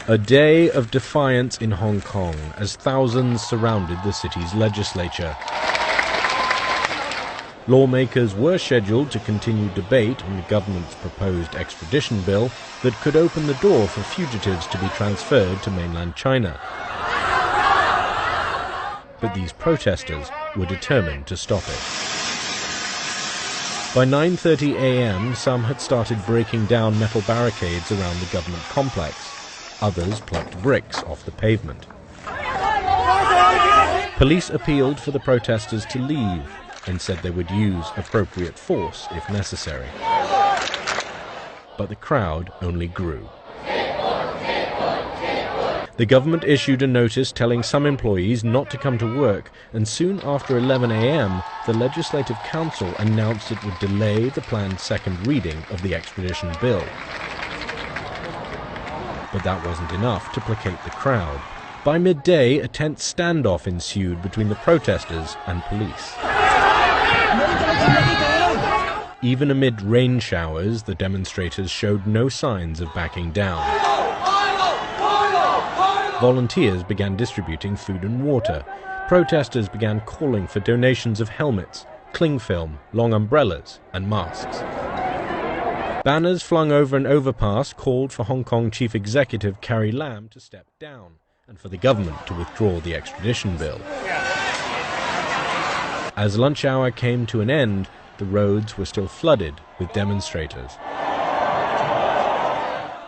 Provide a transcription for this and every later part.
A day of defiance in Hong Kong as thousands surrounded the city's legislature. Lawmakers were scheduled to continue debate on the government's proposed extradition bill that could open the door for fugitives to be transferred to mainland China. But these protesters were determined to stop it. By 9:30 a.m., some had started breaking down metal barricades around the government complex. Others plucked bricks off the pavement. Police appealed for the protesters to leave and said they would use appropriate force if necessary. But the crowd only grew. The government issued a notice telling some employees not to come to work, and soon after 11 a.m., the Legislative Council announced it would delay the planned second reading of the extradition bill. But that wasn't enough to placate the crowd. By midday, a tense standoff ensued between the protesters and police. Even amid rain showers, the demonstrators showed no signs of backing down. Volunteers began distributing food and water. Protesters began calling for donations of helmets, cling film, long umbrellas, and masks. Banners flung over an overpass called for Hong Kong Chief Executive Carrie Lam to step down and for the government to withdraw the extradition bill. As lunch hour came to an end, the roads were still flooded with demonstrators.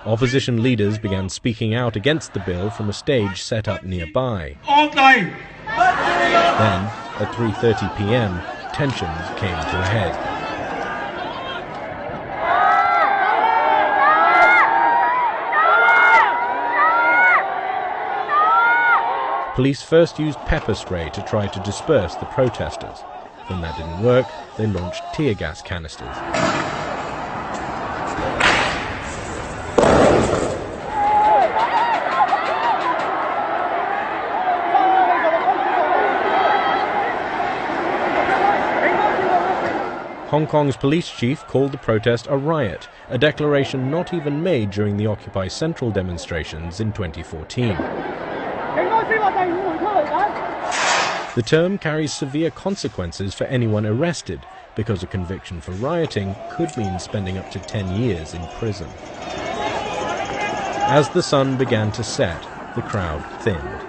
Opposition leaders began speaking out against the bill from a stage set up nearby. Then, at 3:30 p.m., tensions came to a head. Police first used pepper spray to try to disperse the protesters. When that didn't work, they launched tear gas canisters. Hong Kong's police chief called the protest a riot, a declaration not even made during the Occupy Central demonstrations in 2014. The term carries severe consequences for anyone arrested, because a conviction for rioting could mean spending up to 10 years in prison. As the sun began to set, the crowd thinned,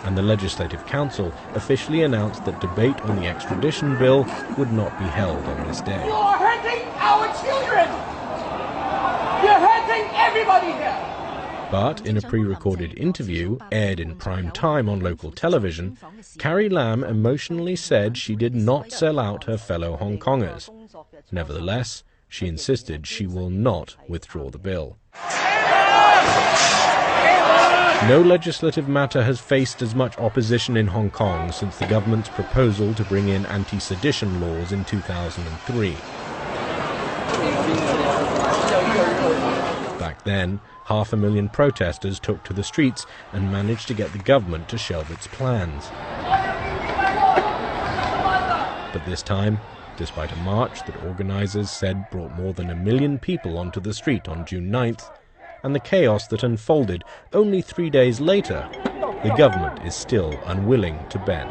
and the Legislative Council officially announced that debate on the extradition bill would not be held on this day. You are hurting our children! You're hurting everybody here! But in a pre-recorded interview, aired in prime time on local television, Carrie Lam emotionally said she did not sell out her fellow Hong Kongers. Nevertheless, she insisted she will not withdraw the bill. No legislative matter has faced as much opposition in Hong Kong since the government's proposal to bring in anti-sedition laws in 2003. Back then, 500,000 protesters took to the streets and managed to get the government to shelve its plans. But this time, despite a march that organizers said brought more than 1 million people onto the street on June 9th, and the chaos that unfolded only 3 days later, the government is still unwilling to bend.